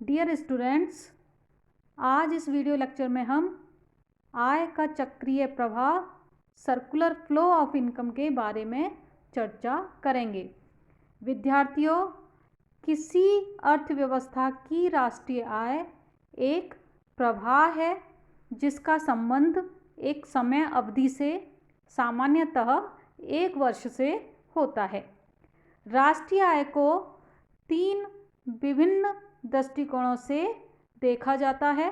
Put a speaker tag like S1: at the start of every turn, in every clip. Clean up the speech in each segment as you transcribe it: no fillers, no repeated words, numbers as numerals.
S1: Dear students, आज इस video lecture में हम आय का चक्रीय प्रवाह सर्कुलर फ्लो ऑफ इनकम के बारे में चर्चा करेंगे। विद्यार्थियों, किसी अर्थव्यवस्था की राष्ट्रीय आय एक प्रवाह है जिसका संबंध एक समय अवधि से सामान्यतः 1 वर्ष से होता है। राष्ट्रीय आय को 3 विभिन्न दृष्टिकोणों से देखा जाता है।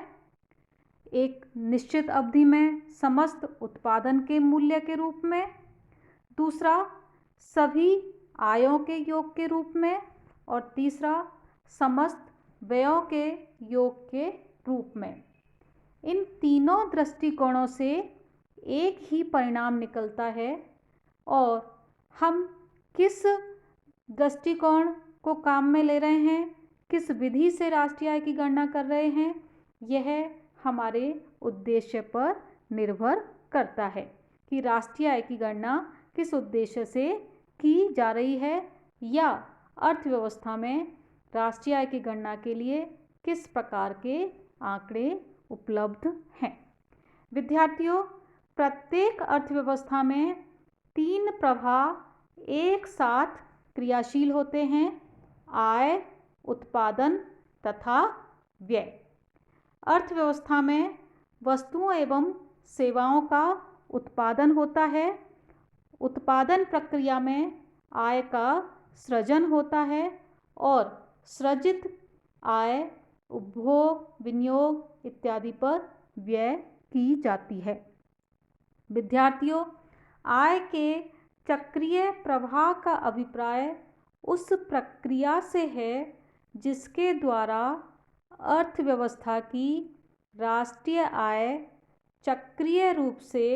S1: एक निश्चित अवधि में समस्त उत्पादन के मूल्य के रूप में, दूसरा सभी आयों के योग के रूप में, और तीसरा समस्त व्ययों के योग के रूप में। इन तीनों दृष्टिकोणों से एक ही परिणाम निकलता है और हम किस दृष्टिकोण को काम में ले रहे हैं, किस विधि से राष्ट्रीय आय की गणना कर रहे हैं, यह हमारे उद्देश्य पर निर्भर करता है कि राष्ट्रीय आय की गणना किस उद्देश्य से की जा रही है या अर्थव्यवस्था में राष्ट्रीय आय की गणना के लिए किस प्रकार के आंकड़े उपलब्ध हैं। विद्यार्थियों, प्रत्येक अर्थव्यवस्था में 3 प्रवाह एक साथ क्रियाशील होते हैं: आय, उत्पादन तथा व्यय। अर्थव्यवस्था में वस्तुओं एवं सेवाओं का उत्पादन होता है। उत्पादन प्रक्रिया में आय का सृजन होता है और सृजित आय उपभोग, विनियोग इत्यादि पर व्यय की जाती है। विद्यार्थियों, आय के चक्रीय प्रवाह का अभिप्राय उस प्रक्रिया से है जिसके द्वारा अर्थव्यवस्था की राष्ट्रीय आय चक्रीय रूप से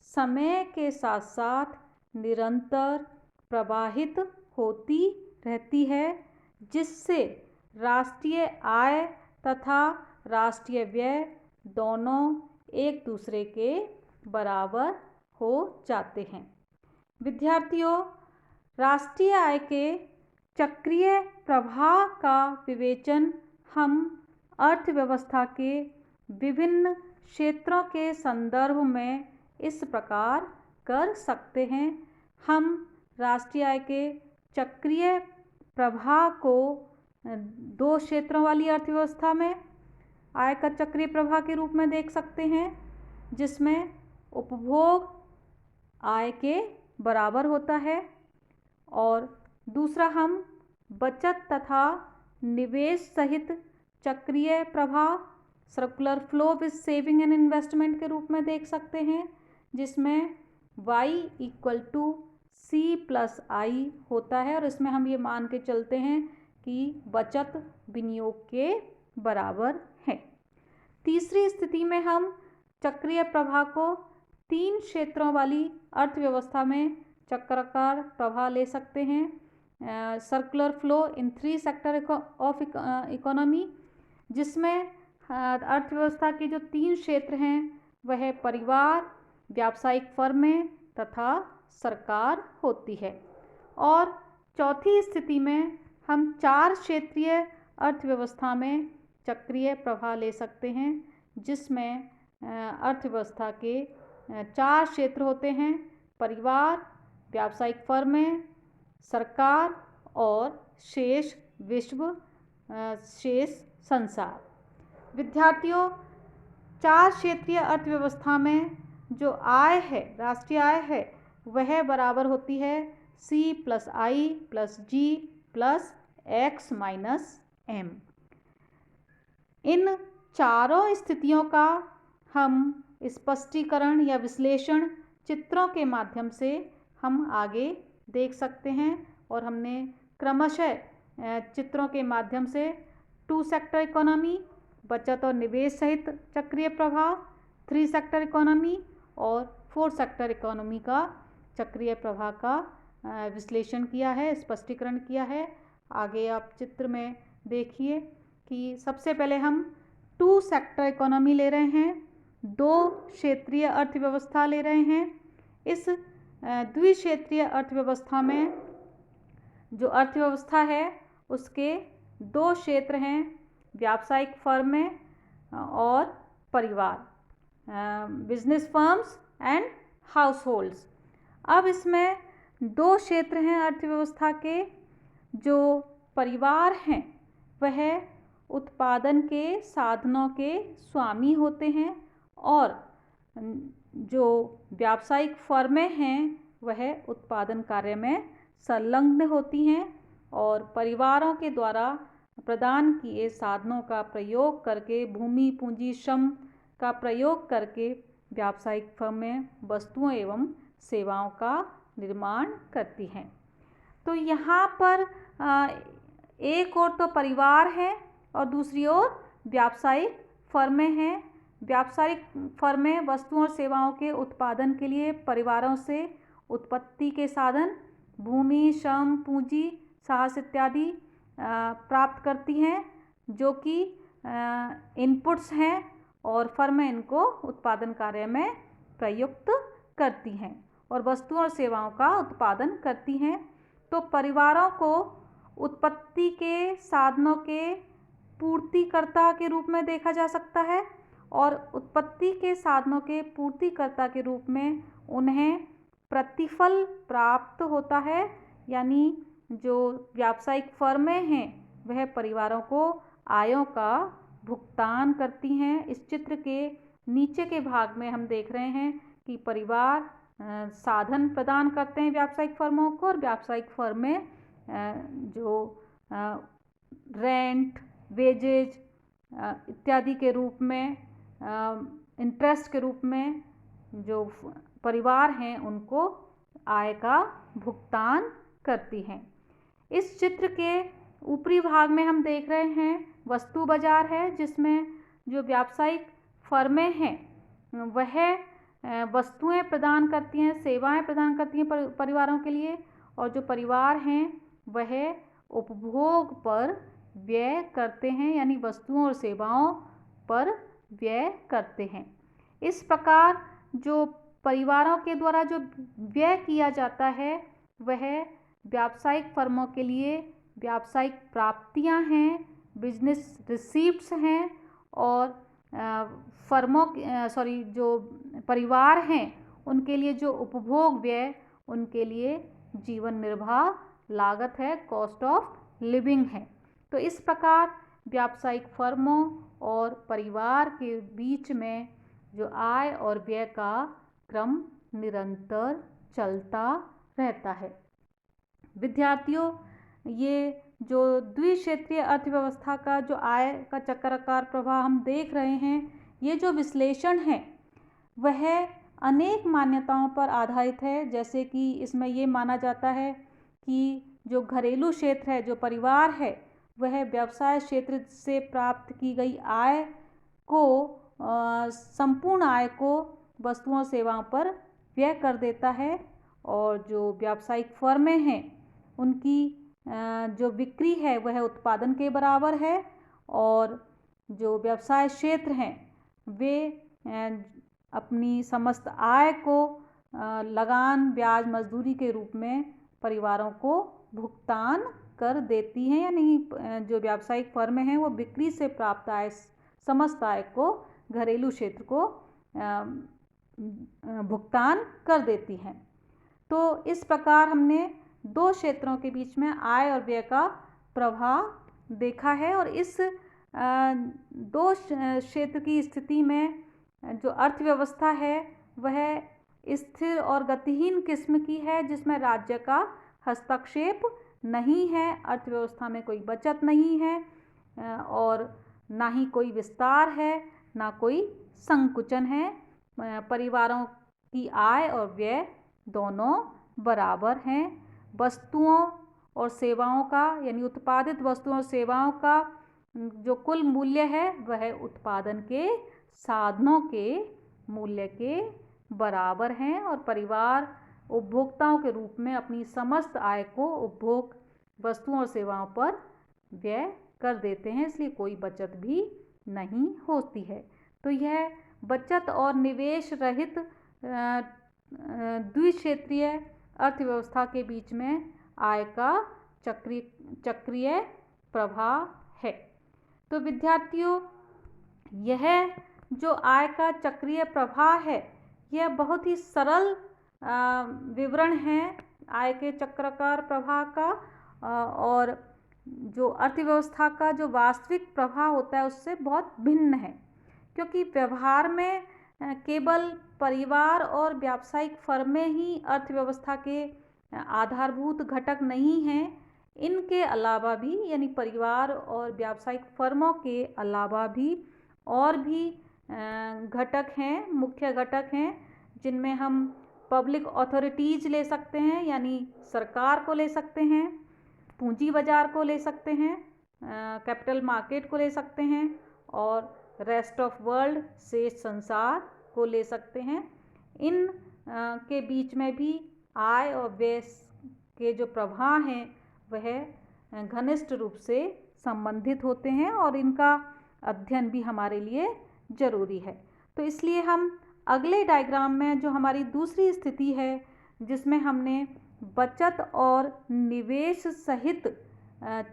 S1: समय के साथ साथ निरंतर प्रवाहित होती रहती है, जिससे राष्ट्रीय आय तथा राष्ट्रीय व्यय दोनों एक दूसरे के बराबर हो जाते हैं। विद्यार्थियों, राष्ट्रीय आय के चक्रीय प्रवाह का विवेचन हम अर्थव्यवस्था के विभिन्न क्षेत्रों के संदर्भ में इस प्रकार कर सकते हैं। हम राष्ट्रीय आय के चक्रीय प्रवाह को 2 क्षेत्रों वाली अर्थव्यवस्था में आय का चक्रीय प्रवाह के रूप में देख सकते हैं, जिसमें उपभोग आय के बराबर होता है, और दूसरा हम बचत तथा निवेश सहित चक्रीय प्रवाह circular flow with saving and investment के रूप में देख सकते हैं, जिसमें y = C+I होता है और इसमें हम ये मान के चलते हैं कि बचत विनियोग के बराबर है। तीसरी स्थिति में हम चक्रीय प्रवाह को 3 क्षेत्रों वाली अर्थव्यवस्था में चक्राकार प्रवाह ले सकते हैं: circular flow in 3 sector of economy, जिसमें अर्थव्यवस्था के जो 3 क्षेत्र हैं वह परिवार, व्यावसायिक फर्में तथा सरकार होती है। और चौथी स्थिति में हम 4 क्षेत्रीय अर्थव्यवस्था में चक्रीय प्रवाह ले सकते हैं, जिसमें अर्थव्यवस्था के 4 क्षेत्र होते हैं: परिवार, व्यावसायिक फर्में, सरकार और शेष विश्व, शेष संसार। विद्यार्थियों, 4 क्षेत्रीय अर्थव्यवस्था में जो आय है, राष्ट्रीय आय है, वह बराबर होती है C+I + G + X - M। इन चारों स्थितियों का हम स्पष्टीकरण या विश्लेषण चित्रों के माध्यम से हम आगे देख सकते हैं, और हमने क्रमशः चित्रों के माध्यम से 2 सेक्टर इकोनॉमी, बचत और निवेश सहित चक्रीय प्रवाह, 3 सेक्टर इकोनॉमी और 4 सेक्टर इकोनॉमी का चक्रीय प्रवाह का विश्लेषण किया है, स्पष्टीकरण किया है। आगे आप चित्र में देखिए कि सबसे पहले हम 2 सेक्टर इकोनॉमी ले रहे हैं, 2 क्षेत्रीय अर्थव्यवस्था ले रहे हैं। इस द्विक्षेत्रीय अर्थव्यवस्था में जो अर्थव्यवस्था है उसके 2 क्षेत्र हैं: व्यावसायिक फर्में और परिवार, business firms and house holds. अब इसमें दो क्षेत्र हैं अर्थव्यवस्था के। जो परिवार हैं वह उत्पादन के साधनों के स्वामी होते हैं और जो व्यावसायिक फर्में हैं वह उत्पादन कार्य में संलग्न होती हैं और परिवारों के द्वारा प्रदान किए साधनों का प्रयोग करके, भूमि पूंजी श्रम का प्रयोग करके व्यावसायिक फर्में वस्तुओं एवं सेवाओं का निर्माण करती हैं। तो यहाँ पर एक ओर तो परिवार है और दूसरी ओर व्यावसायिक फर्में हैं। व्यावसायिक फर्में वस्तुओं और सेवाओं के उत्पादन के लिए परिवारों से उत्पत्ति के साधन, भूमि, श्रम, पूंजी, साहस इत्यादि प्राप्त करती हैं, जो कि इनपुट्स हैं और फर्में इनको उत्पादन कार्य में प्रयुक्त करती हैं और वस्तुओं और सेवाओं का उत्पादन करती हैं। तो परिवारों को उत्पत्ति के साधनों के पूर्तिकर्ता के रूप में देखा जा सकता है और उत्पत्ति के साधनों के पूर्तिकर्ता के रूप में उन्हें प्रतिफल प्राप्त होता है। यानी जो व्यावसायिक फर्में हैं वह परिवारों को आयों का भुगतान करती हैं। इस चित्र के नीचे के भाग में हम देख रहे हैं कि परिवार साधन प्रदान करते हैं व्यावसायिक फर्मों को और व्यावसायिक फर्में जो रेंट, वेजेज इत्यादि के रूप में, इंटरेस्ट के रूप में जो परिवार हैं उनको आय का भुगतान करती हैं। इस चित्र के ऊपरी भाग में हम देख रहे हैं वस्तु बाजार है, जिसमें जो व्यावसायिक फर्में हैं वह वस्तुएं प्रदान करती हैं, सेवाएं प्रदान करती हैं परिवारों के लिए, और जो परिवार हैं वह उपभोग पर व्यय करते हैं, यानी वस्तुओं और सेवाओं पर व्यय करते हैं। इस प्रकार जो परिवारों के द्वारा जो व्यय किया जाता है वह व्यावसायिक फर्मों के लिए व्यावसायिक प्राप्तियां हैं, बिजनेस रिसीप्ट्स हैं, और जो परिवार हैं उनके लिए जो उपभोग व्यय, उनके लिए जीवन निर्वाह लागत है, कॉस्ट ऑफ लिविंग है। तो इस प्रकार व्यावसायिक फर्मों और परिवार के बीच में जो आय और व्यय का क्रम निरंतर चलता रहता है। विद्यार्थियों, ये जो द्विक्षेत्रीय अर्थव्यवस्था का जो आय का चक्राकार प्रवाह हम देख रहे हैं, ये जो विश्लेषण है वह अनेक मान्यताओं पर आधारित है। जैसे कि इसमें ये माना जाता है कि जो घरेलू क्षेत्र है, जो परिवार है, वह व्यवसाय क्षेत्र से प्राप्त की गई आय को, संपूर्ण आय को वस्तुओं सेवाओं पर व्यय कर देता है, और जो व्यावसायिक फर्में हैं उनकी जो बिक्री है वह उत्पादन के बराबर है, और जो व्यवसाय क्षेत्र हैं वे अपनी समस्त आय को लगान, ब्याज, मजदूरी के रूप में परिवारों को भुगतान कर देती हैं। यानी जो व्यावसायिक फर्में हैं वो बिक्री से प्राप्त आय, समस्त आय को घरेलू क्षेत्र को भुगतान कर देती हैं। तो इस प्रकार हमने दो क्षेत्रों के बीच में आय और व्यय का प्रभाव देखा है, और इस दो क्षेत्र की स्थिति में जो अर्थव्यवस्था है वह स्थिर और गतिहीन किस्म की है, जिसमें राज्य का हस्तक्षेप नहीं है, अर्थव्यवस्था में कोई बचत नहीं है, और ना ही कोई विस्तार है, ना कोई संकुचन है। परिवारों की आय और व्यय दोनों बराबर हैं। वस्तुओं और सेवाओं का, यानी उत्पादित वस्तुओं और सेवाओं का जो कुल मूल्य है वह उत्पादन के साधनों के मूल्य के बराबर हैं, और परिवार उपभोक्ताओं के रूप में अपनी समस्त आय को उपभोग वस्तुओं और सेवाओं पर व्यय कर देते हैं, इसलिए कोई बचत भी नहीं होती है। तो यह बचत और निवेश रहित द्विक्षेत्रीय अर्थव्यवस्था के बीच में आय का चक्रीय प्रवाह है। तो विद्यार्थियों, यह जो आय का चक्रीय प्रवाह है, यह बहुत ही सरल विवरण है आय के चक्राकार प्रवाह का, और जो अर्थव्यवस्था का जो वास्तविक प्रभाव होता है उससे बहुत भिन्न है, क्योंकि व्यवहार में केवल परिवार और व्यावसायिक फर्में ही अर्थव्यवस्था के आधारभूत घटक नहीं हैं। इनके अलावा भी, यानी परिवार और व्यावसायिक फर्मों के अलावा भी और भी घटक हैं, मुख्य घटक हैं, जिनमें हम पब्लिक अथॉरिटीज़ ले सकते हैं, यानी सरकार को ले सकते हैं, पूंजी बाजार को ले सकते हैं, कैपिटल मार्केट को ले सकते हैं, और रेस्ट ऑफ वर्ल्ड, शेष संसार को ले सकते हैं। इन के बीच में भी आय और व्यय के जो प्रवाह हैं वह घनिष्ठ रूप से संबंधित होते हैं, और इनका अध्ययन भी हमारे लिए ज़रूरी है। तो इसलिए हम अगले डायग्राम में जो हमारी दूसरी स्थिति है, जिसमें हमने बचत और निवेश सहित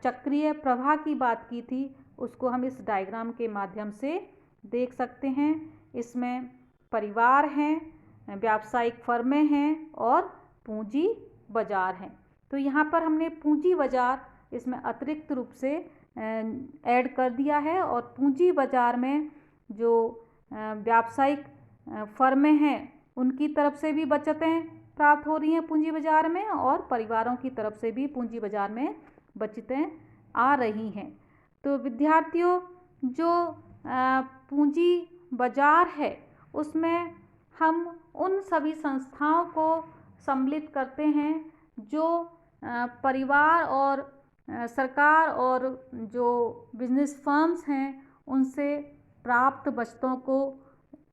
S1: चक्रीय प्रवाह की बात की थी, उसको हम इस डायग्राम के माध्यम से देख सकते हैं। इसमें परिवार हैं, व्यावसायिक फर्में हैं और पूंजी बाजार हैं। तो यहाँ पर हमने पूंजी बाजार इसमें अतिरिक्त रूप से ऐड कर दिया है, और पूंजी बाजार में जो व्यावसायिक फर्में हैं उनकी तरफ से भी बचतें प्राप्त हो रही हैं पूंजी बाजार में, और परिवारों की तरफ से भी पूंजी बाजार में बचतें आ रही हैं। तो विद्यार्थियों, जो पूंजी बाजार है उसमें हम उन सभी संस्थाओं को सम्मिलित करते हैं जो परिवार और सरकार और जो बिजनेस फर्म्स हैं उनसे प्राप्त बचतों को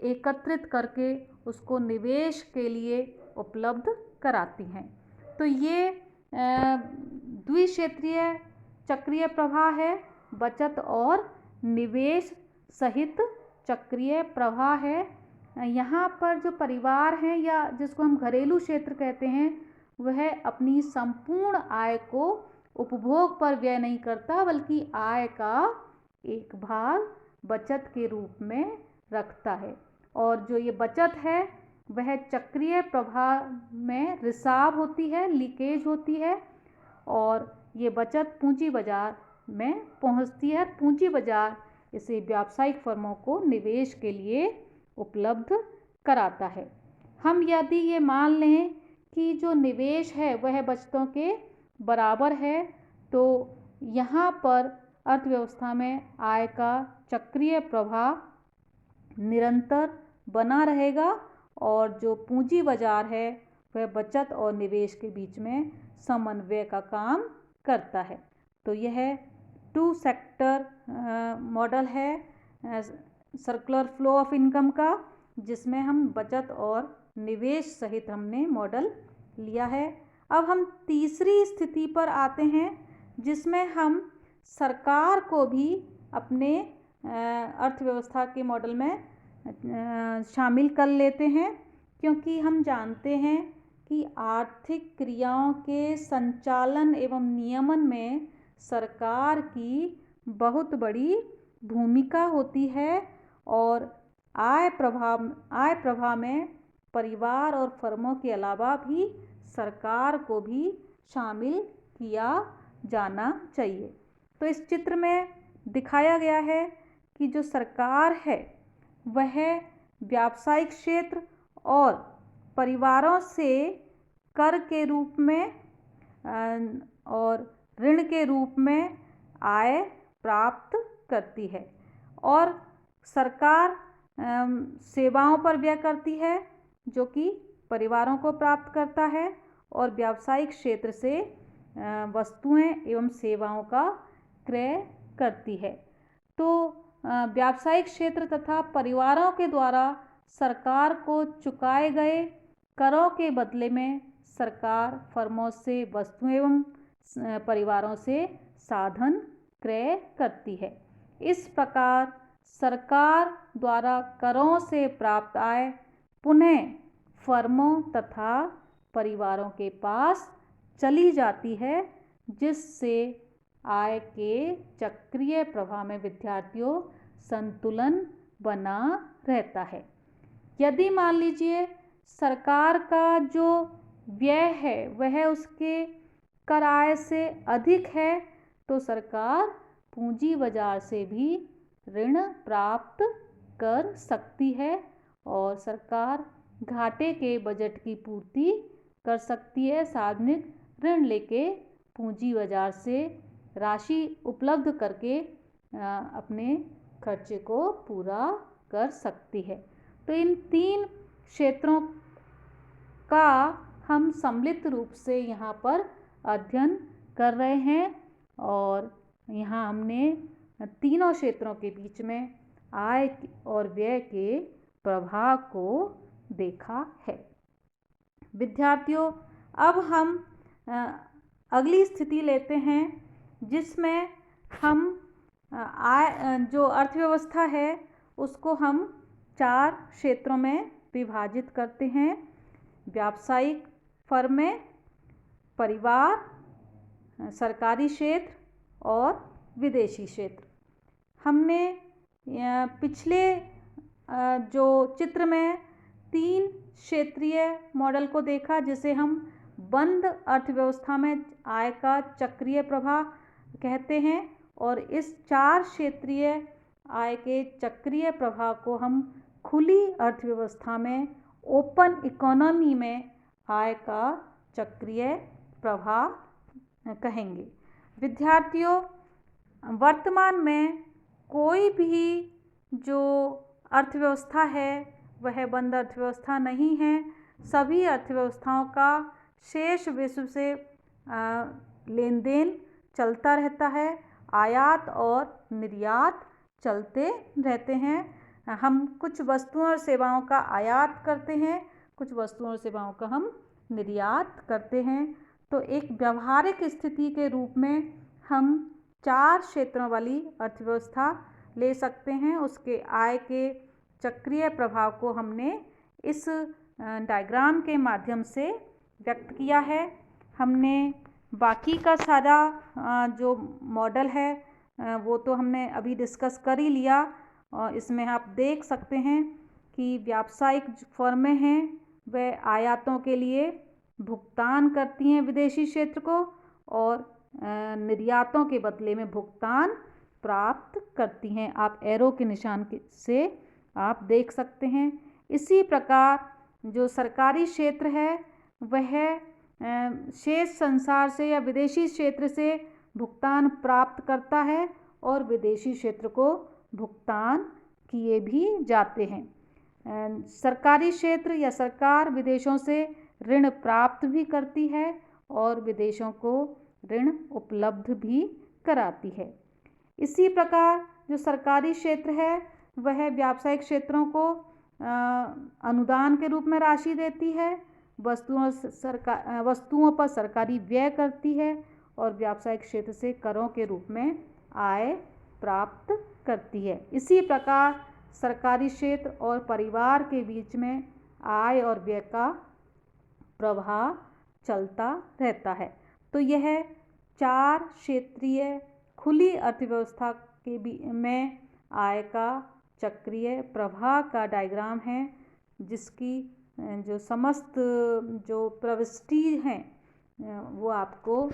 S1: एकत्रित करके उसको निवेश के लिए उपलब्ध कराती हैं। तो ये द्विक्षेत्रीय चक्रीय प्रवाह है, बचत और निवेश सहित चक्रीय प्रवाह है। यहाँ पर जो परिवार हैं, या जिसको हम घरेलू क्षेत्र कहते हैं, वह अपनी संपूर्ण आय को उपभोग पर व्यय नहीं करता, बल्कि आय का एक भाग बचत के रूप में रखता है। और जो ये बचत है वह चक्रीय प्रवाह में रिसाव होती है, लीकेज होती है, और ये बचत पूंजी बाजार में पहुंचती है। पूंजी बाजार इसे व्यावसायिक फर्मों को निवेश के लिए उपलब्ध कराता है। हम यदि ये मान लें कि जो निवेश है वह बचतों के बराबर है, तो यहाँ पर अर्थव्यवस्था में आय का चक्रीय प्रवाह निरंतर बना रहेगा, और जो पूंजी बाजार है वह बचत और निवेश के बीच में समन्वय का काम करता है। तो यह टू सेक्टर मॉडल है सर्कुलर फ्लो ऑफ इनकम का, जिसमें हम बचत और निवेश सहित हमने मॉडल लिया है। अब हम तीसरी स्थिति पर आते हैं, जिसमें हम सरकार को भी अपने अर्थव्यवस्था के मॉडल में शामिल कर लेते हैं, क्योंकि हम जानते हैं कि आर्थिक क्रियाओं के संचालन एवं नियमन में सरकार की बहुत बड़ी भूमिका होती है, और आय प्रवाह में परिवार और फर्मों के अलावा भी सरकार को भी शामिल किया जाना चाहिए। तो इस चित्र में दिखाया गया है कि जो सरकार है वह व्यावसायिक क्षेत्र और परिवारों से कर के रूप में और ऋण के रूप में आय प्राप्त करती है, और सरकार सेवाओं पर व्यय करती है जो कि परिवारों को प्राप्त करता है, और व्यावसायिक क्षेत्र से वस्तुएं एवं सेवाओं का क्रय करती है। तो व्यावसायिक क्षेत्र तथा परिवारों के द्वारा सरकार को चुकाए गए करों के बदले में सरकार फर्मों से वस्तुएं एवं परिवारों से साधन क्रय करती है। इस प्रकार सरकार द्वारा करों से प्राप्त आय पुनः फर्मों तथा परिवारों के पास चली जाती है, जिससे आय के चक्रीय प्रवाह में विद्यार्थियों संतुलन बना रहता है। यदि मान लीजिए सरकार का जो व्यय है वह उसके कर आय से अधिक है तो सरकार पूंजी बाजार से भी ऋण प्राप्त कर सकती है और सरकार घाटे के बजट की पूर्ति कर सकती है। सार्वजनिक ऋण लेके पूंजी बाजार से राशि उपलब्ध करके अपने खर्चे को पूरा कर सकती है। तो इन 3 क्षेत्रों का हम सम्मिलित रूप से यहाँ पर अध्ययन कर रहे हैं और यहाँ हमने तीनों क्षेत्रों के बीच में आय और व्यय के प्रभाव को देखा है। विद्यार्थियों, अब हम अगली स्थिति लेते हैं जिसमें हम जो अर्थव्यवस्था है उसको हम 4 क्षेत्रों में विभाजित करते हैं। व्यावसायिक फर्में, परिवार, सरकारी क्षेत्र और विदेशी क्षेत्र। हमने पिछले जो चित्र में 3 क्षेत्रीय मॉडल को देखा जिसे हम बंद अर्थव्यवस्था में आय का चक्रीय प्रवाह कहते हैं और इस 4 क्षेत्रीय आय के चक्रीय प्रवाह को हम खुली अर्थव्यवस्था में ओपन इकोनॉमी में आय का चक्रीय प्रवाह कहेंगे। विद्यार्थियों, वर्तमान में कोई भी जो अर्थव्यवस्था है वह बंद अर्थव्यवस्था नहीं है। सभी अर्थव्यवस्थाओं का शेष विश्व से लेन देन चलता रहता है। आयात और निर्यात चलते रहते हैं। हम कुछ वस्तुओं और सेवाओं का आयात करते हैं, कुछ वस्तुओं और सेवाओं का हम निर्यात करते हैं। तो एक व्यावहारिक स्थिति के रूप में हम 4 क्षेत्रों वाली अर्थव्यवस्था ले सकते हैं। उसके आय के चक्रीय प्रभाव को हमने इस डायग्राम के माध्यम से व्यक्त किया है। हमने बाकी का सारा जो मॉडल है वो तो हमने अभी डिस्कस कर ही लिया और इसमें आप देख सकते हैं कि व्यावसायिक फर्में हैं वह आयातों के लिए भुगतान करती हैं विदेशी क्षेत्र को और निर्यातों के बदले में भुगतान प्राप्त करती हैं। आप एरो के निशान से आप देख सकते हैं। इसी प्रकार जो सरकारी क्षेत्र है वह शेष संसार से या विदेशी क्षेत्र से भुगतान प्राप्त करता है और विदेशी क्षेत्र को भुगतान किए भी जाते हैं। सरकारी क्षेत्र या सरकार विदेशों से ऋण प्राप्त भी करती है और विदेशों को ऋण उपलब्ध भी कराती है। इसी प्रकार जो सरकारी क्षेत्र है वह व्यावसायिक क्षेत्रों को अनुदान के रूप में राशि देती है, वस्तुओं पर सरकारी व्यय करती है और व्यावसायिक क्षेत्र से करों के रूप में आय प्राप्त करती है। इसी प्रकार सरकारी क्षेत्र और परिवार के बीच में आय और व्यय का प्रवाह चलता रहता है। तो यह 4 क्षेत्रीय खुली अर्थव्यवस्था के में आय का चक्रीय प्रवाह का डायग्राम है जिसकी जो समस्त जो प्रविष्टि हैं वो आपको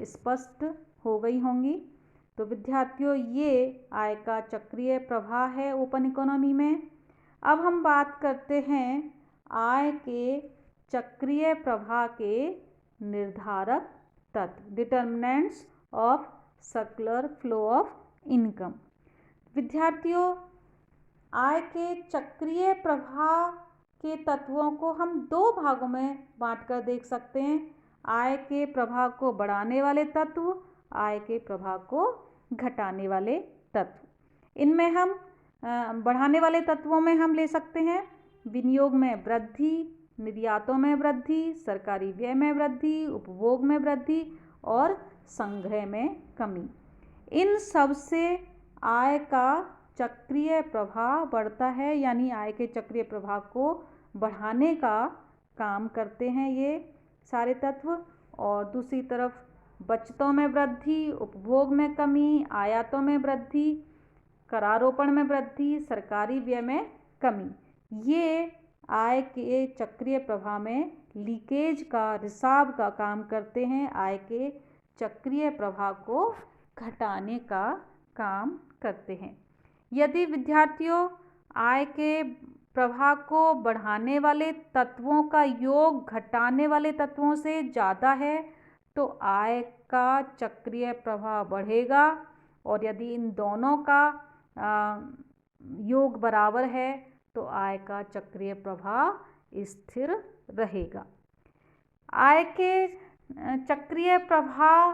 S1: स्पष्ट हो गई होंगी। तो विद्यार्थियों, ये आय का चक्रीय प्रवाह है ओपन इकोनॉमी में। अब हम बात करते हैं आय के चक्रीय प्रवाह के निर्धारक तत्व, determinants of circular flow of income. विद्यार्थियों, आय के चक्रीय प्रवाह के तत्वों को हम 2 भागों में बांटकर देख सकते हैं। आय के प्रवाह को बढ़ाने वाले तत्व, आय के प्रवाह को घटाने वाले तत्व। इनमें हम बढ़ाने वाले तत्वों में हम ले सकते हैं विनियोग में वृद्धि, निर्यातों में वृद्धि, सरकारी व्यय में वृद्धि, उपभोग में वृद्धि और संग्रह में कमी। इन सब से आय का चक्रीय प्रवाह बढ़ता है, यानी आय के चक्रीय प्रवाह को बढ़ाने का काम करते हैं ये सारे तत्व। और दूसरी तरफ बचतों में वृद्धि, उपभोग में कमी, आयातों में वृद्धि, करारोपण में वृद्धि, सरकारी व्यय में कमी। ये आय के चक्रीय प्रवाह में लीकेज का, रिसाव का काम करते हैं, आय के चक्रीय प्रवाह को घटाने का काम करते हैं। यदि विद्यार्थियों आय के प्रवाह को बढ़ाने वाले तत्वों का योग घटाने वाले तत्वों से ज़्यादा है तो आय का चक्रीय प्रवाह बढ़ेगा, और यदि इन दोनों का योग बराबर है तो आय का चक्रीय प्रवाह स्थिर रहेगा। आय के चक्रीय प्रवाह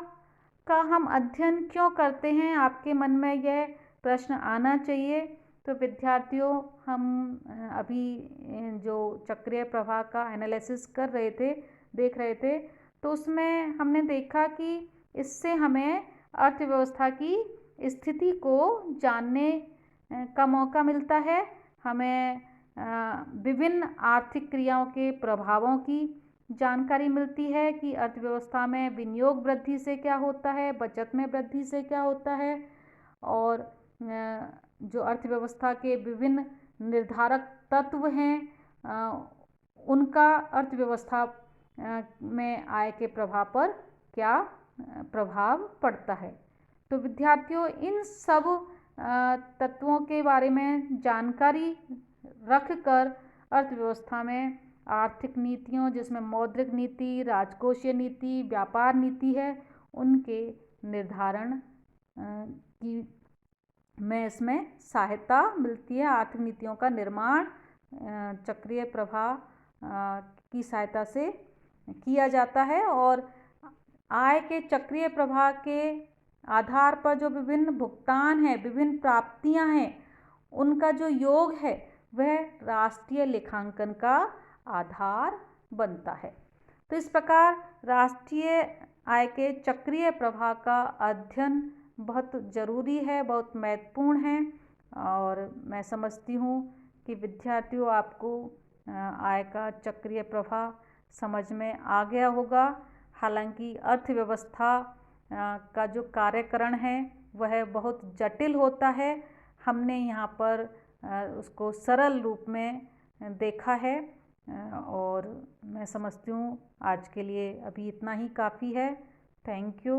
S1: का हम अध्ययन क्यों करते हैं, आपके मन में यह प्रश्न आना चाहिए। तो विद्यार्थियों, हम अभी जो चक्रीय प्रवाह का एनालिसिस कर रहे थे, देख रहे थे, तो उसमें हमने देखा कि इससे हमें अर्थव्यवस्था की स्थिति को जानने का मौका मिलता है। हमें विभिन्न आर्थिक क्रियाओं के प्रभावों की जानकारी मिलती है कि अर्थव्यवस्था में विनियोग वृद्धि से क्या होता है, बचत में वृद्धि से क्या होता है, और जो अर्थव्यवस्था के विभिन्न निर्धारक तत्व हैं उनका अर्थव्यवस्था में आय के प्रभाव पर क्या प्रभाव पड़ता है। तो विद्यार्थियों, इन सब तत्वों के बारे में जानकारी रखकर अर्थव्यवस्था में आर्थिक नीतियों, जिसमें मौद्रिक नीति, राजकोषीय नीति, व्यापार नीति है, उनके निर्धारण की में इसमें सहायता मिलती है। आर्थिक नीतियों का निर्माण चक्रीय प्रवाह की सहायता से किया जाता है, और आय के चक्रीय प्रवाह के आधार पर जो विभिन्न भुगतान हैं, विभिन्न प्राप्तियां हैं, उनका जो योग है वह राष्ट्रीय लेखांकन का आधार बनता है। तो इस प्रकार राष्ट्रीय आय के चक्रीय प्रवाह का अध्ययन बहुत ज़रूरी है, बहुत महत्वपूर्ण है, और मैं समझती हूँ कि विद्यार्थियों आपको आय का चक्रीय प्रवाह समझ में आ गया होगा। हालांकि अर्थव्यवस्था का जो कार्यकरण है वह बहुत जटिल होता है, हमने यहाँ पर उसको सरल रूप में देखा है, और मैं समझती हूँ आज के लिए अभी इतना ही काफ़ी है। Thank you.